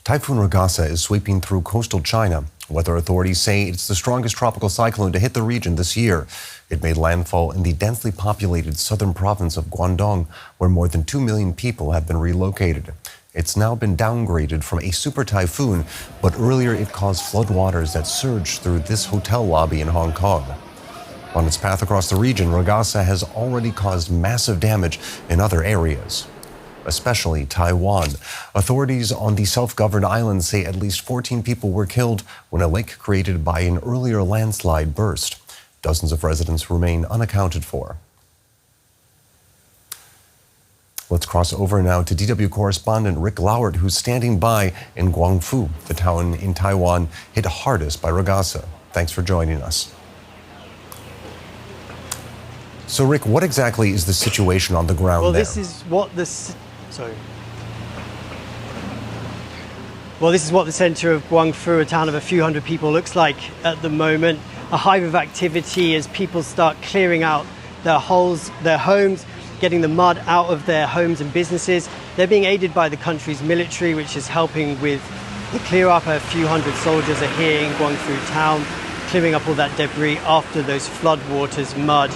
Typhoon Ragasa is sweeping through coastal China. Weather authorities say it's the strongest tropical cyclone to hit the region this year. It made landfall in the densely populated southern province of Guangdong, where more than 2 million people have been relocated. It's now been downgraded from a super typhoon, but earlier it caused floodwaters that surged through this hotel lobby in Hong Kong. On its path across the region, Ragasa has already caused massive damage in other areas, especially Taiwan. Authorities on the self-governed island say at least 14 people were killed when a lake created by an earlier landslide burst. Dozens of residents remain unaccounted for. Let's cross over now to DW correspondent Rick Lauert, who's standing by in Guangfu, the town in Taiwan hit hardest by Ragasa. Thanks for joining us. So, Rick, what exactly is the situation on the ground there? Well, this is what the center of Guangfu, a town of a few hundred people, looks like at the moment. A hive of activity as people start clearing out their homes, getting the mud out of their homes and businesses. They're being aided by the country's military, which is helping with the clear up. A few hundred soldiers are here in Guangfu town, clearing up all that debris after those floodwaters, mud,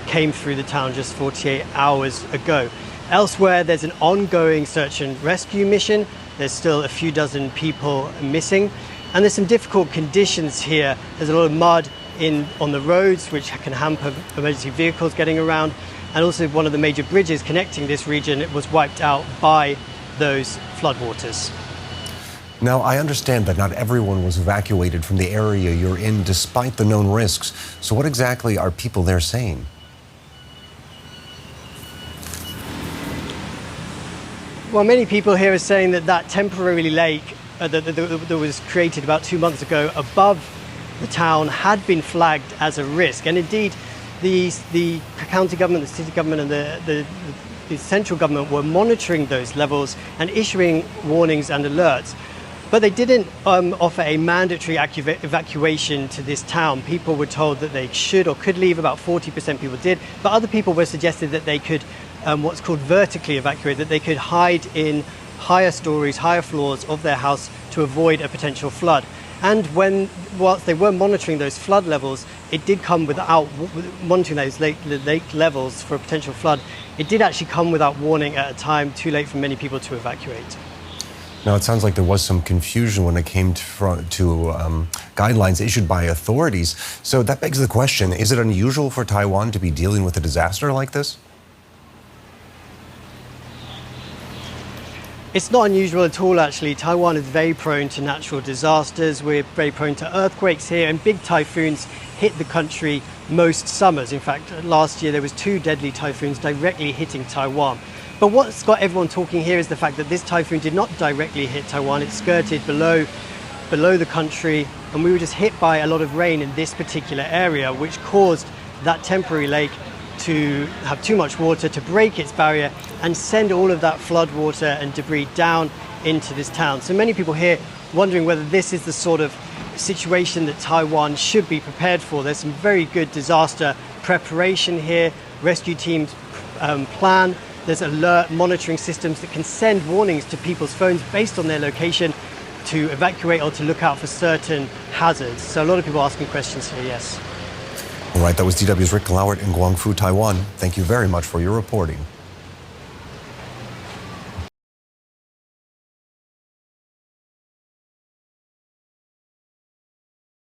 came through the town just 48 hours ago. Elsewhere, there's an ongoing search and rescue mission. There's still a few dozen people missing. And there's some difficult conditions here. There's a lot of mud on the roads, which can hamper emergency vehicles getting around. And also one of the major bridges connecting this region was wiped out by those floodwaters. Now, I understand that not everyone was evacuated from the area you're in despite the known risks. So what exactly are people there saying? Well, many people here are saying that temporary lake that was created about 2 months ago above the town had been flagged as a risk. And indeed, the county government, the city government and the central government were monitoring those levels and issuing warnings and alerts. But they didn't offer a mandatory evacuation to this town. People were told that they should or could leave. About 40% people did. But other people were suggested that they could what's called vertically evacuate, that they could hide in higher stories, higher floors of their house to avoid a potential flood. And whilst they were monitoring those flood levels, it did come without monitoring those lake levels for a potential flood. It did actually come without warning at a time too late for many people to evacuate. Now, it sounds like there was some confusion when it came to guidelines issued by authorities. So that begs the question, is it unusual for Taiwan to be dealing with a disaster like this? It's not unusual at all, actually. Taiwan is very prone to natural disasters. We're very prone to earthquakes here, and big typhoons hit the country most summers. In fact, last year there was 2 deadly typhoons directly hitting Taiwan. But what's got everyone talking here is the fact that this typhoon did not directly hit Taiwan. It skirted below the country, and we were just hit by a lot of rain in this particular area, which caused that temporary lake to have too much water to break its barrier and send all of that flood water and debris down into this town. So many people here wondering whether this is the sort of situation that Taiwan should be prepared for. There's some very good disaster preparation here. Rescue teams plan. There's alert monitoring systems that can send warnings to people's phones based on their location to evacuate or to look out for certain hazards. So a lot of people asking questions here, yes. All right, that was DW's Rick Lauert in Guangfu, Taiwan. Thank you very much for your reporting.